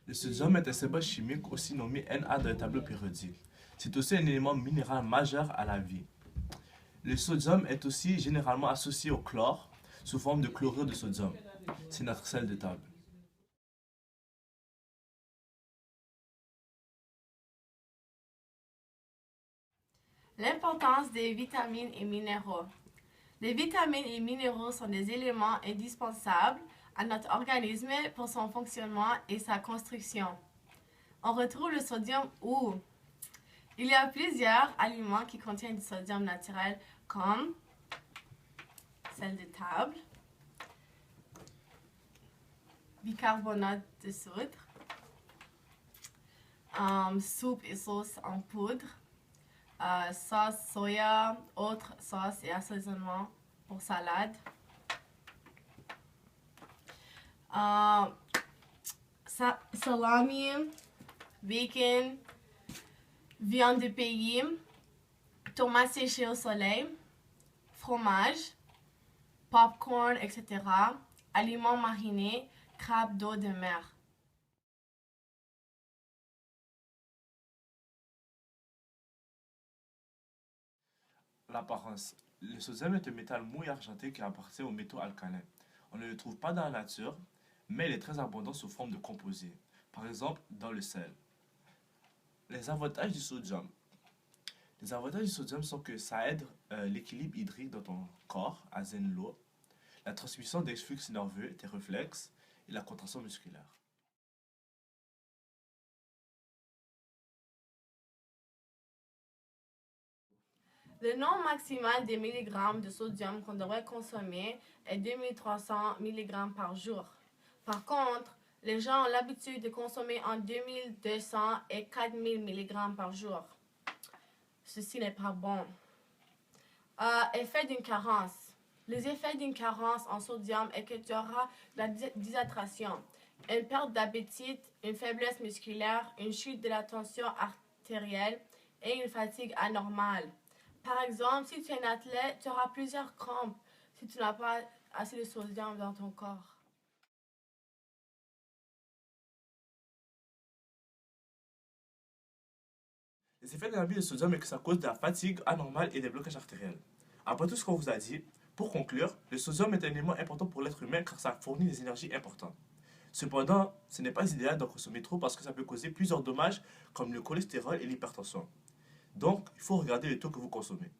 Le sodium est un symbole chimique aussi nommé Na dans le tableau périodique. C'est aussi un élément minéral majeur à la vie. Le sodium est aussi généralement associé au chlore sous forme de chlorure de sodium. C'est notre sel de table. L'importance des vitamines et minéraux. Les vitamines et minéraux sont des éléments indispensables à notre organisme pour son fonctionnement et sa construction. On retrouve le sodium où? Il y a plusieurs aliments qui contiennent du sodium naturel comme sel de table, bicarbonate de soude, soupe et sauce en poudre, sauce soya, autres sauces et assaisonnements pour salade. Salami, bacon, viande de pays, tomates séchées au soleil, fromage, popcorn, etc. Aliments marinés, crabes d'eau de mer. L'apparence. Le sodium est un métal mou et argenté qui appartient aux métaux alcalins. On ne le trouve pas dans la nature, mais il est très abondant sous forme de composés, par exemple dans le sel. Les avantages du sodium. Les avantages du sodium sont que ça aide l'équilibre hydrique dans ton corps, assainit l'eau, la transmission des flux nerveux, tes réflexes et la contraction musculaire. Le nombre maximal des milligrammes de sodium qu'on devrait consommer est 2300 mg par jour. Par contre, les gens ont l'habitude de consommer entre 2200 et 4000 mg par jour. Ceci n'est pas bon. Effet d'une carence. Les effets d'une carence en sodium est que tu auras la déshydratation, une perte d'appétit, une faiblesse musculaire, une chute de la tension artérielle et une fatigue anormale. Par exemple, si tu es un athlète, tu auras plusieurs crampes si tu n'as pas assez de sodium dans ton corps. Les effets négatifs du sodium est que ça cause de la fatigue anormale et des blocages artériels. Après tout ce qu'on vous a dit, pour conclure, le sodium est un élément important pour l'être humain car ça fournit des énergies importantes. Cependant, ce n'est pas idéal d'en consommer trop parce que ça peut causer plusieurs dommages comme le cholestérol et l'hypertension. Donc, il faut regarder le taux que vous consommez.